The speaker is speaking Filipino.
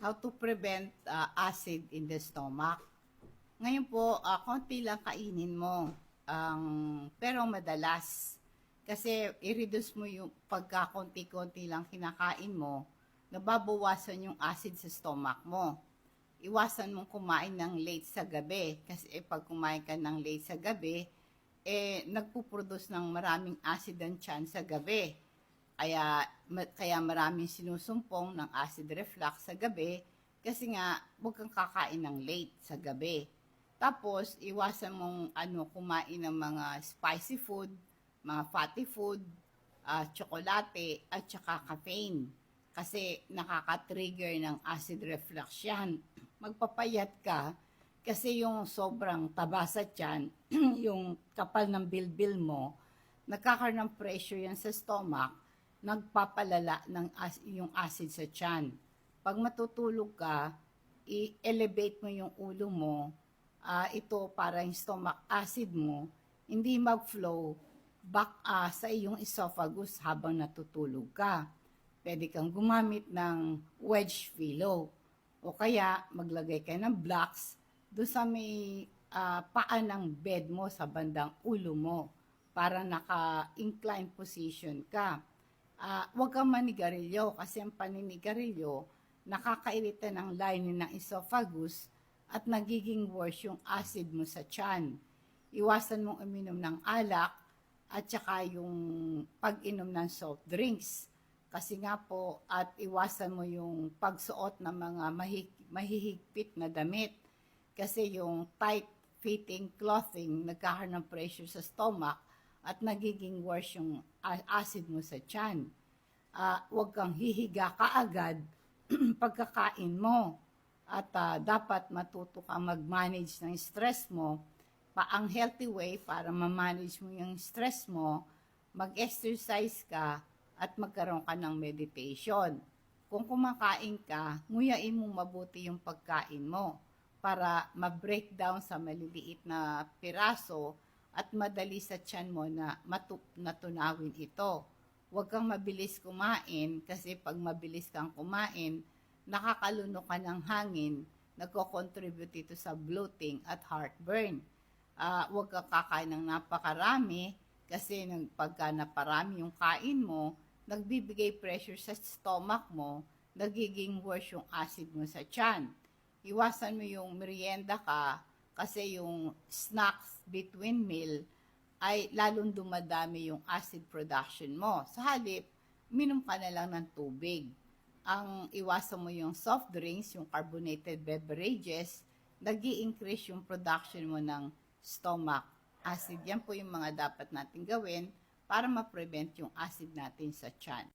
how to prevent acid in the stomach. Ngayon po, konti lang kainin mo, pero madalas. Kasi i-reduce mo yung pagka-konti-konti lang kinakain mo, nababawasan yung acid sa stomach mo. Iwasan mong kumain ng late sa gabi. Kasi pag kumain ka ng late sa gabi, nagpuproduce ng maraming acid ang tiyan sa gabi. Kaya maraming sinusumpong ng acid reflux sa gabi kasi nga huwag kang kakain ng late sa gabi. Tapos, iwasan mong kumain ng mga spicy food, mga fatty food, tsokolate, at saka caffeine. Kasi nakaka-trigger ng acid reflux yan. Magpapayat ka kasi yung sobrang taba sa tiyan, yung kapal ng bilbil mo, nagkakaroon ng pressure yan sa stomach, nagpapalala ng yung acid sa tiyan. Pag matutulog ka, i-elevate mo yung ulo mo, ito para yung stomach acid mo, hindi mag-flow back sa iyong esophagus habang natutulog ka. Pwede kang gumamit ng wedge pillow o kaya maglagay ka ng blocks doon sa may paa ng bed mo sa bandang ulo mo para naka-incline position ka. Huwag kang manigarilyo kasi ang paninigarilyo nakakairita ng lining ng esophagus at nagiging worse yung acid mo sa tiyan. Iwasan mong uminom ng alak at saka yung pag-inom ng soft drinks. Kasi nga po, at iwasan mo yung pagsuot ng mga mahihigpit na damit. Kasi yung tight-fitting clothing, nagkakaroon ng pressure sa stomach at nagiging worse yung acid mo sa tiyan. Huwag kang hihiga kaagad pagkakain mo. At dapat matuto kang mag-manage ng stress mo. Ang healthy way para ma-manage mo yung stress mo, mag-exercise ka at magkaroon ka ng meditation. Kung kumakain ka, nguyain mo mabuti yung pagkain mo para ma-break down sa maliliit na piraso at madali sa tiyan mo na tunawin ito. Huwag kang mabilis kumain kasi pag mabilis kang kumain, nakakaluno ka ng hangin, nagko-contribute ito sa bloating at heartburn. Huwag kang kakain ng napakarami kasi pagka naparami yung kain mo, nagbibigay pressure sa stomach mo, nagiging worse yung acid mo sa tiyan. Iwasan mo yung merienda ka kasi yung snacks between meal ay lalong dumadami yung acid production mo. Sa halip, minom ka na lang ng tubig. Ang iwasan mo yung soft drinks, yung carbonated beverages, nag-i-increase yung production mo ng stomach acid. Yan po yung mga dapat natin gawin para ma-prevent yung acid natin sa tiyan.